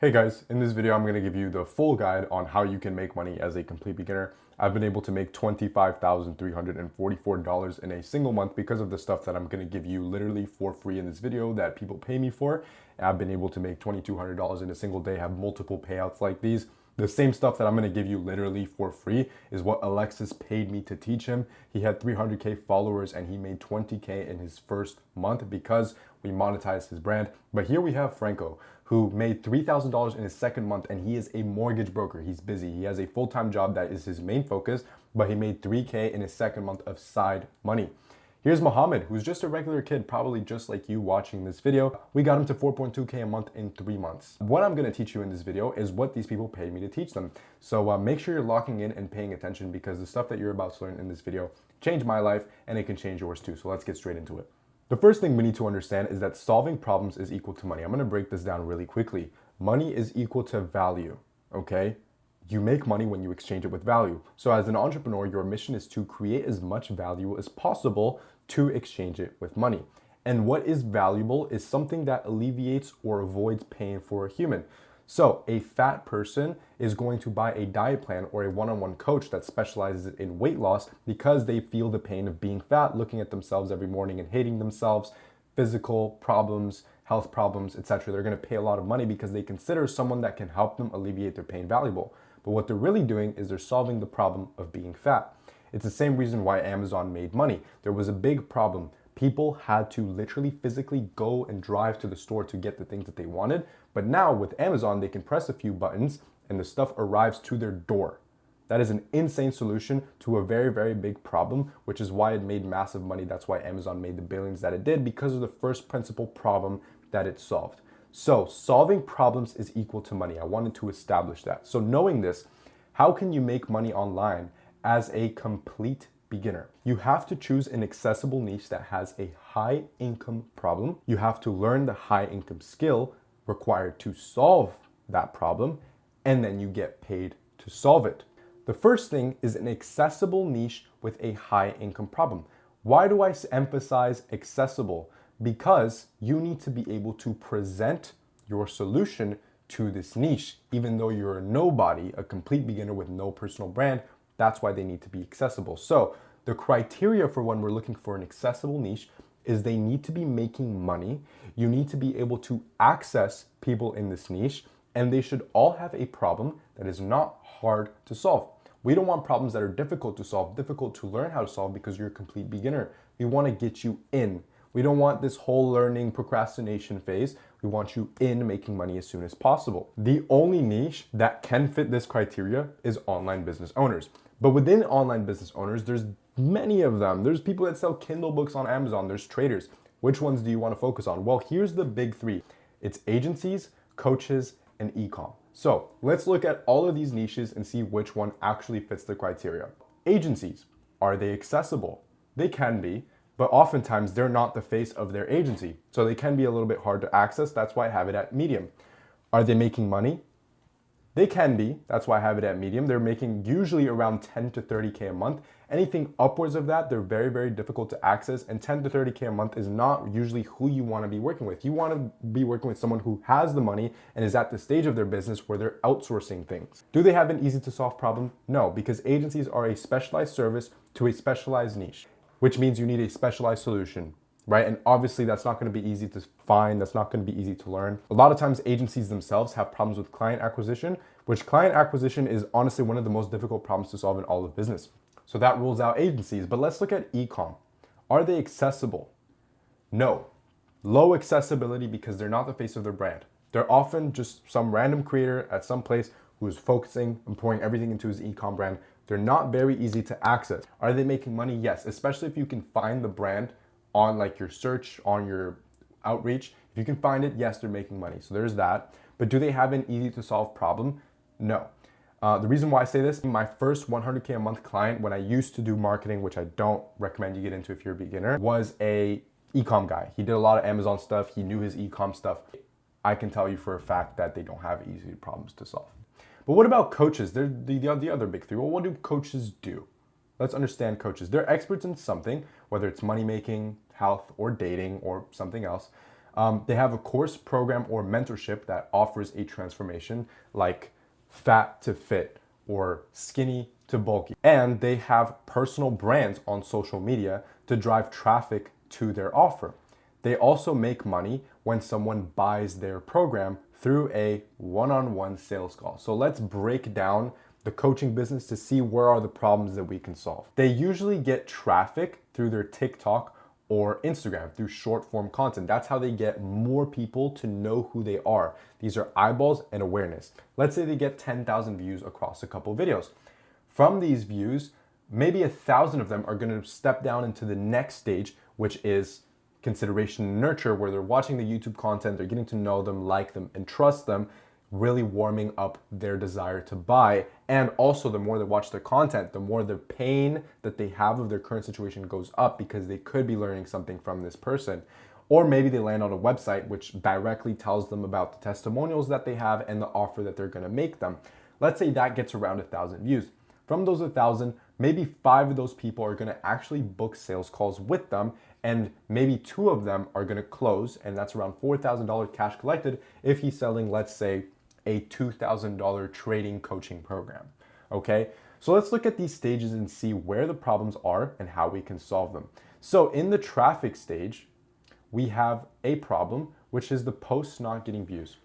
Hey guys, in this video I'm going to give you the full guide on how you can make money as a complete beginner. I've been able to make $25,344 in a single month because of the stuff that I'm going to give you literally for free in this video that people pay me for. I've been able to make $2,200 in a single day, have multiple payouts like these. The same stuff that I'm going to give you literally for free is what Alexis paid me to teach him. He had 300K followers and he made 20K in his first month because we monetized his brand. But here we have Franco, who made $3,000 in his second month, and he is a mortgage broker. He's busy. He has a full-time job that is his main focus, but he made 3K in his second month of side money. Here's Mohammed, who's just a regular kid, probably just like you watching this video. We got him to 4.2K a month in 3 months. What I'm gonna teach you in this video is what these people paid me to teach them. So make sure you're locking in and paying attention because the stuff that you're about to learn in this video changed my life and it can change yours too. So let's get straight into it. The first thing we need to understand is that solving problems is equal to money. I'm gonna break this down really quickly. Money is equal to value, okay? You make money when you exchange it with value. So as an entrepreneur, your mission is to create as much value as possible to exchange it with money. And what is valuable is something that alleviates or avoids pain for a human. So a fat person is going to buy a diet plan or a one-on-one coach that specializes in weight loss because they feel the pain of being fat, looking at themselves every morning and hating themselves, physical problems, health problems, etc. They're going to pay a lot of money because they consider someone that can help them alleviate their pain valuable. But what they're really doing is they're solving the problem of being fat. It's the same reason why Amazon made money. There was a big problem. People had to literally physically go and drive to the store to get the things that they wanted. But now with Amazon, they can press a few buttons and the stuff arrives to their door. That is an insane solution to a very, very big problem, which is why it made massive money. That's why Amazon made the billions that it did, because of the first principle problem that it solved. So solving problems is equal to money. I wanted to establish that. So knowing this, how can you make money online as a complete beginner? You have to choose an accessible niche that has a high income problem. You have to learn the high income skill required to solve that problem, and then you get paid to solve it. The first thing is an accessible niche with a high income problem. Why do I emphasize accessible? Because you need to be able to present your solution to this niche, even though you're a nobody, a complete beginner with no personal brand. That's why they need to be accessible. So the criteria for when we're looking for an accessible niche is they need to be making money. You need to be able to access people in this niche, and they should all have a problem that is not hard to solve. We don't want problems that are difficult to solve, difficult to learn how to solve because you're a complete beginner. We want to get you in. We don't want this whole learning procrastination phase. We want you in making money as soon as possible. The only niche that can fit this criteria is online business owners. But within online business owners, there's many of them. There's people that sell Kindle books on Amazon. There's traders. Which ones do you want to focus on? Well, here's the big three. It's agencies, coaches, and e-com. So let's look at all of these niches and see which one actually fits the criteria. Agencies, are they accessible? They can be, but oftentimes they're not the face of their agency. So they can be a little bit hard to access. That's why I have it at medium. Are they making money? They can be. That's why I have it at medium. They're making usually around 10 to 30K a month. Anything upwards of that, they're very, very difficult to access. And 10 to 30K a month is not usually who you want to be working with. You want to be working with someone who has the money and is at the stage of their business where they're outsourcing things. Do they have an easy to solve problem? No, because agencies are a specialized service to a specialized niche, which means you need a specialized solution, right? And obviously that's not going to be easy to find. That's not going to be easy to learn. A lot of times agencies themselves have problems with client acquisition, which client acquisition is honestly one of the most difficult problems to solve in all of business. So that rules out agencies. But let's look at e-com. Are they accessible? No. Low accessibility because they're not the face of their brand. They're often just some random creator at some place who's focusing and pouring everything into his e-com brand. They're not very easy to access. Are they making money? Yes, especially if you can find the brand on like your search, on your outreach. If you can find it, yes, they're making money. So there's that. But do they have an easy to solve problem? No. The reason why I say this, my first 100K a month client when I used to do marketing, which I don't recommend you get into if you're a beginner, was a e-com guy. He did a lot of Amazon stuff. He knew his e-com stuff. I can tell you for a fact that they don't have easy problems to solve. But what about coaches? They're the other big three. Well, what do coaches do? Let's understand coaches. They're experts in something, whether it's money making, health, or dating, or something else. They have a course, program, or mentorship that offers a transformation like fat to fit or skinny to bulky. And they have personal brands on social media to drive traffic to their offer. They also make money when someone buys their program through a one-on-one sales call. So let's break down the coaching business to see where are the problems that we can solve. They usually get traffic through their TikTok or Instagram through short form content. That's how they get more people to know who they are. These are eyeballs and awareness. Let's say they get 10,000 views across a couple videos. From these views, maybe 1,000 of them are going to step down into the next stage, which is consideration and nurture, where they're watching the YouTube content, they're getting to know them, like them, and trust them, really warming up their desire to buy. And also, the more they watch their content, the more the pain that they have of their current situation goes up, because they could be learning something from this person. Or maybe they land on a website which directly tells them about the testimonials that they have and the offer that they're going to make them. Let's say that gets around 1,000 views. From those 1,000, maybe 5 of those people are going to actually book sales calls with them, and maybe 2 of them are going to close, and that's around $4,000 cash collected if he's selling, let's say, a $2,000 trading coaching program. Okay, so let's look at these stages and see where the problems are and how we can solve them. So in the traffic stage, we have a problem, which is the posts not getting views.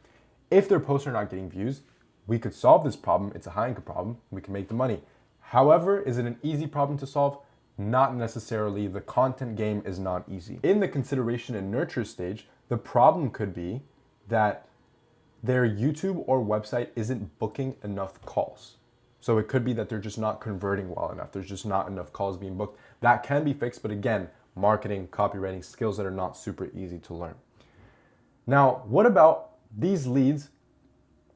If their posts are not getting views, we could solve this problem. It's a high income problem. We can make the money. However, is it an easy problem to solve? Not necessarily. The content game is not easy. In the consideration and nurture stage, the problem could be that their YouTube or website isn't booking enough calls. So it could be that they're just not converting well enough. There's just not enough calls being booked. That can be fixed, but again, marketing, copywriting, skills that are not super easy to learn. Now, what about these leads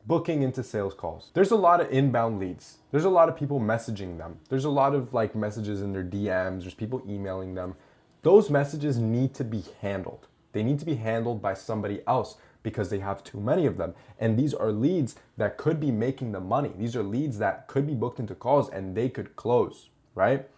booking into sales calls? There's a lot of inbound leads. There's a lot of people messaging them. There's a lot of messages in their DMs. There's people emailing them. Those messages need to be handled. They need to be handled by somebody else because they have too many of them. And these are leads that could be making the money. These are leads that could be booked into calls and they could close, right?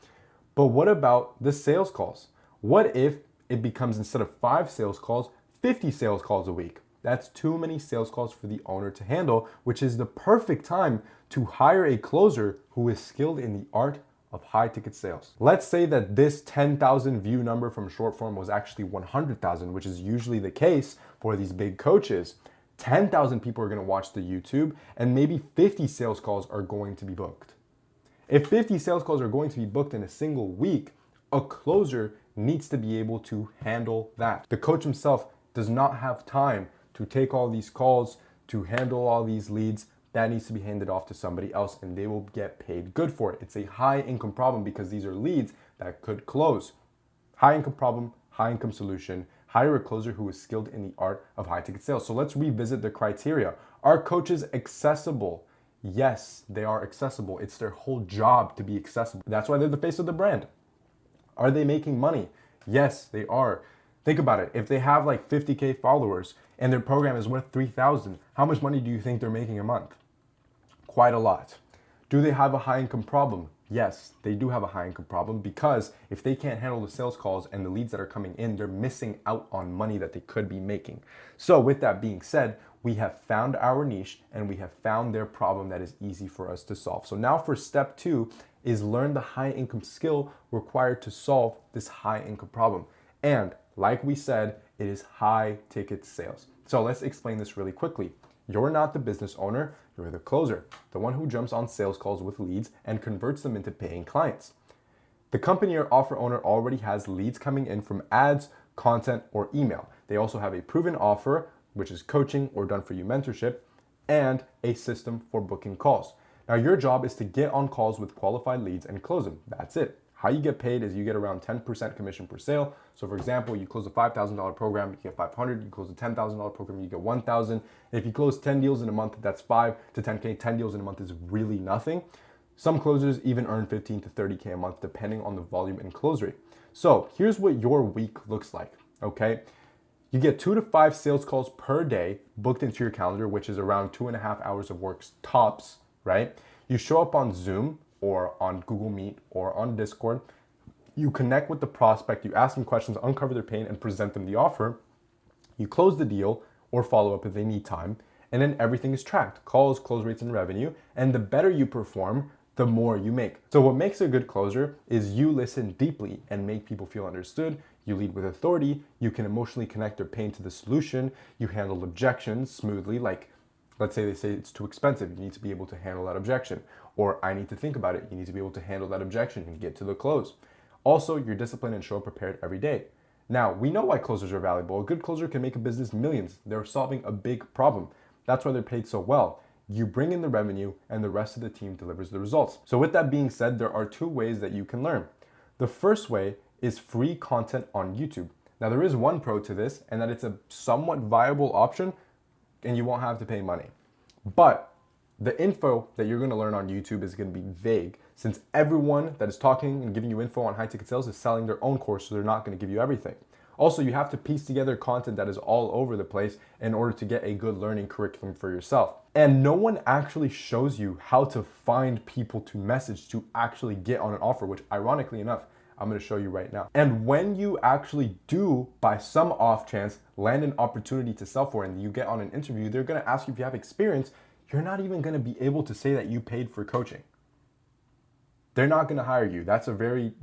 But what about the sales calls? What if it becomes, instead of 5 sales calls, 50 sales calls a week? That's too many sales calls for the owner to handle, which is the perfect time to hire a closer who is skilled in the art of high ticket sales. Let's say that this 10,000 view number from short form was actually 100,000, which is usually the case for these big coaches. 10,000 people are going to watch the YouTube, and maybe 50 sales calls are going to be booked. If 50 sales calls are going to be booked in a single week, a closer needs to be able to handle that. The coach himself does not have time to take all these calls, to handle all these leads. That needs to be handed off to somebody else, and they will get paid good for it. It's a high income problem because these are leads that could close. High income problem, high income solution. Hire a closer who is skilled in the art of high ticket sales. So let's revisit the criteria. Are coaches accessible? Yes, they are accessible. It's their whole job to be accessible. That's why they're the face of the brand. Are they making money? Yes, they are. Think about it. If they have 50K followers and their program is worth 3,000, how much money do you think they're making a month? Quite a lot. Do they have a high income problem? Yes, they do have a high income problem, because if they can't handle the sales calls and the leads that are coming in, they're missing out on money that they could be making. So with that being said, we have found our niche and we have found their problem that is easy for us to solve. So now for step 2 is learn the high income skill required to solve this high income problem. And like we said, it is high ticket sales. So let's explain this really quickly. You're not the business owner, you're the closer, the one who jumps on sales calls with leads and converts them into paying clients. The company or offer owner already has leads coming in from ads, content, or email. They also have a proven offer, which is coaching or done for you mentorship, and a system for booking calls. Now your job is to get on calls with qualified leads and close them. That's it. How you get paid is you get around 10% commission per sale. So for example, you close a $5,000 program, you get 500. You close a $10,000 program, you get 1,000. If you close 10 deals in a month, that's 5 to 10K. 10 deals in a month is really nothing. Some closers even earn 15 to 30K a month, depending on the volume and close rate. So here's what your week looks like, okay? You get 2 to 5 sales calls per day booked into your calendar, which is around 2.5 hours of work tops, right? You show up on Zoom or on Google Meet or on Discord. You connect with the prospect, you ask them questions, uncover their pain, and present them the offer. You close the deal or follow up if they need time, and then everything is tracked: calls, close rates, and revenue. And the better you perform, the more you make. So what makes a good closer is you listen deeply and make people feel understood. You lead with authority. You can emotionally connect their pain to the solution. You handle objections smoothly. Like, let's say they say it's too expensive. You need to be able to handle that objection. Or I need to think about it. You need to be able to handle that objection and get to the close. Also, you're disciplined and show up prepared every day. Now, we know why closers are valuable. A good closer can make a business millions. They're solving a big problem. That's why they're paid so well. You bring in the revenue and the rest of the team delivers the results. So with that being said, there are two ways that you can learn. The first way is free content on YouTube. Now, there is one pro to this, and that it's a somewhat viable option and you won't have to pay money. But the info that you're gonna learn on YouTube is gonna be vague, since everyone that is talking and giving you info on high ticket sales is selling their own course, so they're not gonna give you everything. Also, you have to piece together content that is all over the place in order to get a good learning curriculum for yourself. And no one actually shows you how to find people to message to actually get on an offer, which ironically enough, I'm gonna show you right now. And when you actually do, by some off chance, land an opportunity to sell for and you get on an interview, they're gonna ask you if you have experience. You're not even gonna be able to say that you paid for coaching. They're not gonna hire you. That's a very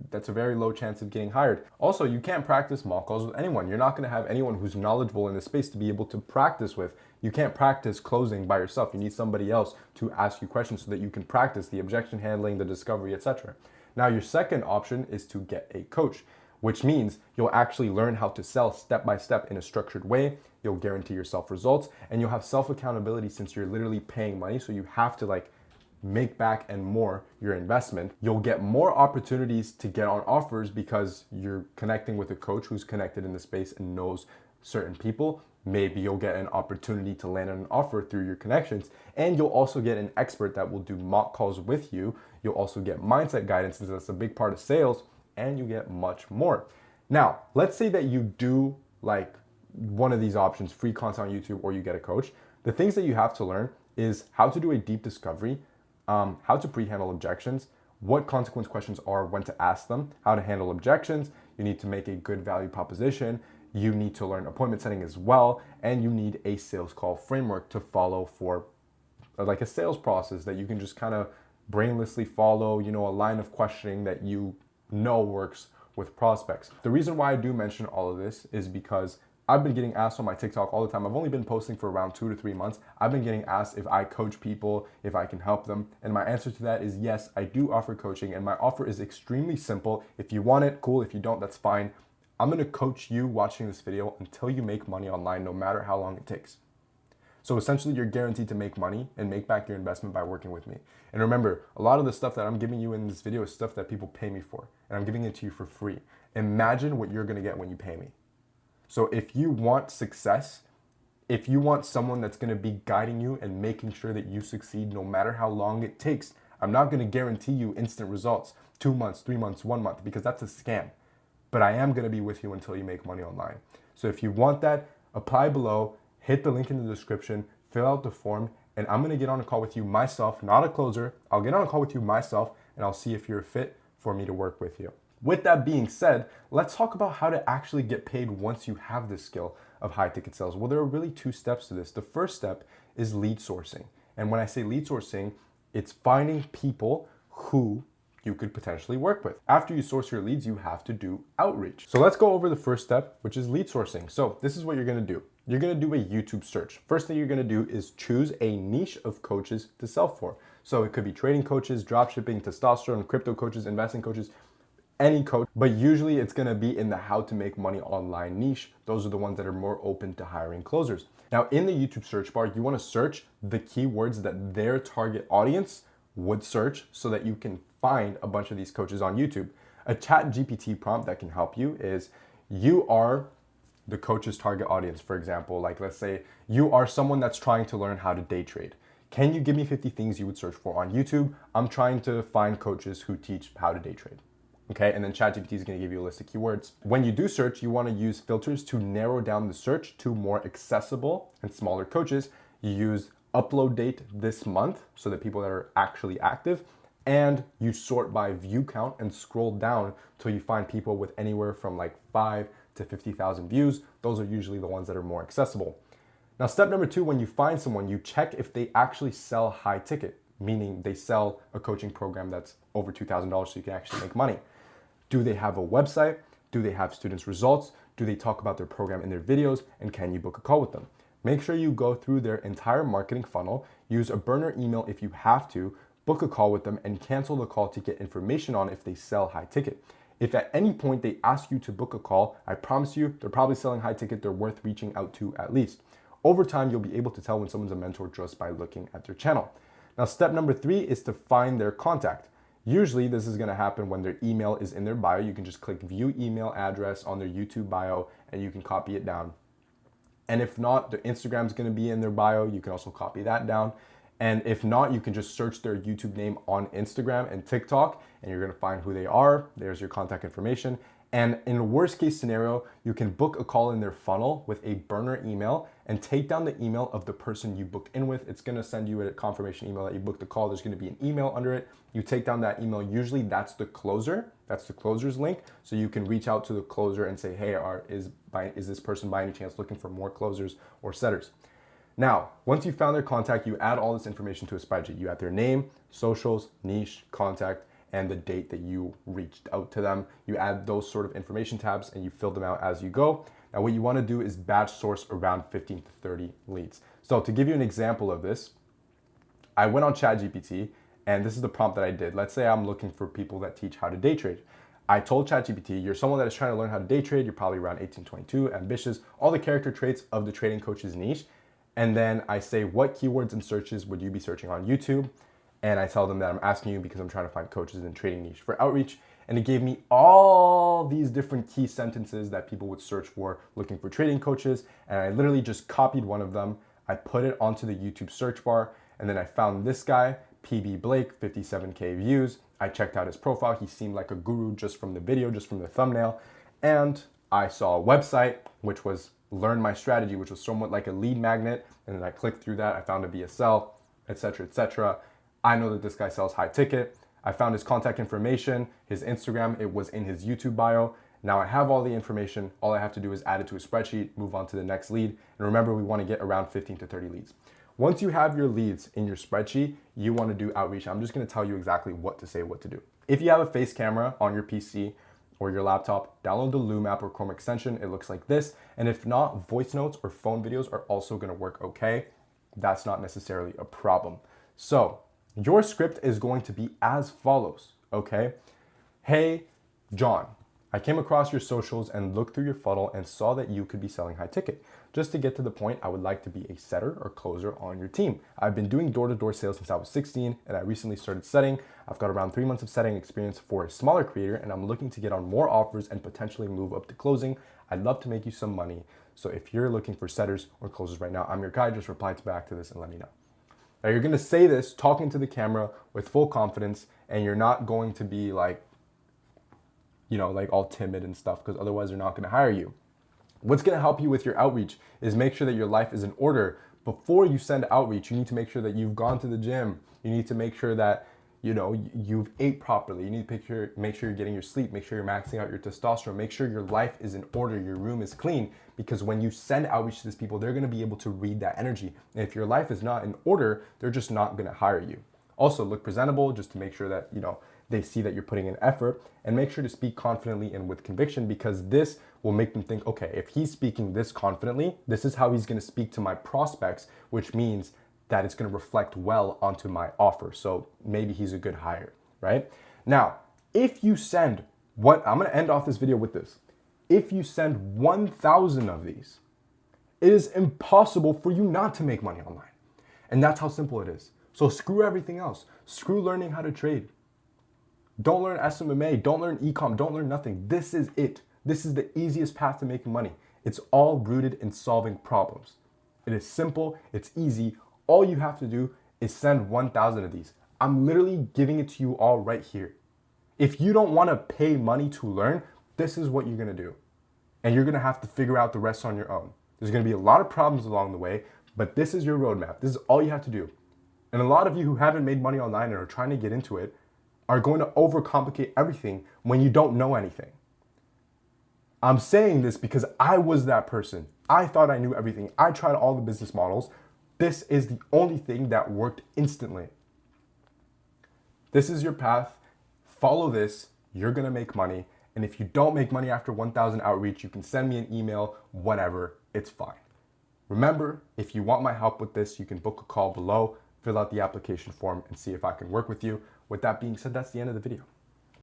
low chance of getting hired. Also, you can't practice mock calls with anyone. You're not gonna have anyone who's knowledgeable in the space to be able to practice with. You can't practice closing by yourself. You need somebody else to ask you questions so that you can practice the objection handling, the discovery, etc. Now, your second option is to get a coach, which means you'll actually learn how to sell step by step in a structured way. You'll guarantee yourself results and you'll have self accountability, since you're literally paying money. So you have to make back and more your investment. You'll get more opportunities to get on offers because you're connecting with a coach who's connected in the space and knows certain people. Maybe you'll get an opportunity to land an offer through your connections, and you'll also get an expert that will do mock calls with you. You'll also get mindset guidance, since that's a big part of sales, and you get much more. Now, let's say that you do one of these options, free content on YouTube, or you get a coach. The things that you have to learn is how to do a deep discovery, how to pre-handle objections, what consequence questions are, when to ask them, how to handle objections. You need to make a good value proposition. You need to learn appointment setting as well. And you need a sales call framework to follow for a sales process that you can just kind of brainlessly follow, a line of questioning that you know works with prospects. The reason why I do mention all of this is because I've been getting asked on my TikTok all the time. I've only been posting for around 2 to 3 months. I've been getting asked if I coach people, if I can help them. And my answer to that is yes, I do offer coaching, and my offer is extremely simple. If you want it, cool. If you don't, that's fine. I'm gonna coach you watching this video until you make money online, no matter how long it takes. So essentially, you're guaranteed to make money and make back your investment by working with me. And remember, a lot of the stuff that I'm giving you in this video is stuff that people pay me for, and I'm giving it to you for free. Imagine what you're gonna get when you pay me. So if you want success, if you want someone that's gonna be guiding you and making sure that you succeed no matter how long it takes, I'm not gonna guarantee you instant results, 2 months, 3 months, 1 month, because that's a scam. But I am gonna be with you until you make money online. So if you want that, apply below, hit the link in the description, fill out the form, and I'm gonna get on a call with you myself, not a closer. I'll get on a call with you myself, and I'll see if you're a fit for me to work with you. With that being said, let's talk about how to actually get paid once you have this skill of high ticket sales. Well, there are really 2 steps to this. The first step is lead sourcing. And when I say lead sourcing, it's finding people who you could potentially work with. After you source your leads, you have to do outreach. So let's go over the first step, which is lead sourcing. So this is what you're gonna do. You're gonna do a YouTube search. First thing you're gonna do is choose a niche of coaches to sell for. So it could be trading coaches, dropshipping, testosterone, crypto coaches, investing coaches, any coach, but usually it's gonna be in the how to make money online niche. Those are the ones that are more open to hiring closers. Now in the YouTube search bar, you wanna search the keywords that their target audience would search so that you can find a bunch of these coaches on YouTube. A ChatGPT prompt that can help you is, you are the coach's target audience. For example, let's say you are someone that's trying to learn how to day trade. Can you give me 50 things you would search for on YouTube? I'm trying to find coaches who teach how to day trade. Okay, and then ChatGPT is going to give you a list of keywords. When you do search, you want to use filters to narrow down the search to more accessible and smaller coaches. You use upload date this month so that people that are actually active, and you sort by view count and scroll down till you find people with anywhere from 5 to 50,000 views. Those are usually the ones that are more accessible. Now, step number 2, when you find someone, you check if they actually sell high ticket, meaning they sell a coaching program that's over $2,000 so you can actually make money. Do they have a website? Do they have students' results? Do they talk about their program in their videos? And can you book a call with them? Make sure you go through their entire marketing funnel, use a burner email if you have to, book a call with them, and cancel the call to get information on if they sell high ticket. If at any point they ask you to book a call, I promise you they're probably selling high ticket, they're worth reaching out to at least. Over time, you'll be able to tell when someone's a mentor just by looking at their channel. Now, step number 3 is to find their contact. Usually this is gonna happen when their email is in their bio. You can just click view email address on their YouTube bio and you can copy it down. And if not, their Instagram is gonna be in their bio. You can also copy that down. And if not, you can just search their YouTube name on Instagram and TikTok and you're gonna find who they are. There's your contact information. And in a worst case scenario, you can book a call in their funnel with a burner email and take down the email of the person you booked in with. It's gonna send you a confirmation email that you booked the call. There's gonna be an email under it. You take down that email. Usually that's the closer. That's the closer's link. So you can reach out to the closer and say, hey, is this person by any chance looking for more closers or setters? Now, once you found their contact, you add all this information to a spreadsheet. You add their name, socials, niche, contact, and the date that you reached out to them. You add those sort of information tabs and you fill them out as you go. Now what you wanna do is batch source around 15 to 30 leads. So to give you an example of this, I went on ChatGPT and this is the prompt that I did. Let's say I'm looking for people that teach how to day trade. I told ChatGPT, you're someone that is trying to learn how to day trade. You're probably around 18, 22, ambitious, all the character traits of the trading coach's niche. And then I say, what keywords and searches would you be searching on YouTube? And I tell them that I'm asking you because I'm trying to find coaches in trading niche for outreach. And it gave me all these different key sentences that people would search for looking for trading coaches. And I literally just copied one of them. I put it onto the YouTube search bar. And then I found this guy, PB Blake, 57K views. I checked out his profile. He seemed like a guru just from the video, just from the thumbnail. And I saw a website, which was Learn My Strategy, which was somewhat like a lead magnet. And then I clicked through that. I found a VSL, etc., etc. I know that this guy sells high ticket. I found his contact information, his Instagram, it was in his YouTube bio. Now I have all the information. All I have to do is add it to a spreadsheet, move on to the next lead. And remember, we want to get around 15 to 30 leads. Once you have your leads in your spreadsheet, you want to do outreach. I'm just going to tell you exactly what to say, what to do. If you have a face camera on your PC or your laptop, download the Loom app or Chrome extension. It looks like this. And if not, voice notes or phone videos are also going to work okay. That's not necessarily a problem. So your script is going to be as follows, okay? Hey, John, I came across your socials and looked through your funnel and saw that you could be selling high ticket. Just to get to the point, I would like to be a setter or closer on your team. I've been doing door-to-door sales since I was 16 and I recently started setting. I've got around 3 months of setting experience for a smaller creator and I'm looking to get on more offers and potentially move up to closing. I'd love to make you some money. So if you're looking for setters or closers right now, I'm your guy. Just reply back to this and let me know. Now you're gonna say this talking to the camera with full confidence and you're not going to be like, like all timid and stuff because otherwise they're not gonna hire you. What's gonna help you with your outreach is make sure that your life is in order. Before you send outreach, you need to make sure that you've gone to the gym. You need to make sure that you've ate properly. You need to make sure you're getting your sleep, make sure you're maxing out your testosterone, make sure your life is in order, your room is clean, because when you send outreach to these people, they're gonna be able to read that energy. And if your life is not in order, they're just not gonna hire you. Also look presentable just to make sure that, they see that you're putting in effort, and make sure to speak confidently and with conviction because this will make them think, okay, if he's speaking this confidently, this is how he's gonna speak to my prospects, which means that it's gonna reflect well onto my offer. So maybe he's a good hire, right? Now, if you send I'm gonna end off this video with this. If you send 1,000 of these, it is impossible for you not to make money online. And that's how simple it is. So screw everything else. Screw learning how to trade. Don't learn SMMA, don't learn ecom, don't learn nothing. This is it. This is the easiest path to making money. It's all rooted in solving problems. It is simple, it's easy. All you have to do is send 1,000 of these. I'm literally giving it to you all right here. If you don't want to pay money to learn, this is what you're going to do. And you're going to have to figure out the rest on your own. There's going to be a lot of problems along the way, but this is your roadmap. This is all you have to do. And a lot of you who haven't made money online and are trying to get into it are going to overcomplicate everything when you don't know anything. I'm saying this because I was that person. I thought I knew everything. I tried all the business models. This is the only thing that worked instantly. This is your path. Follow this. You're going to make money. And if you don't make money after 1,000 outreach, you can send me an email whenever. It's fine. Remember, if you want my help with this, you can book a call below, fill out the application form, and see if I can work with you. With that being said, that's the end of the video.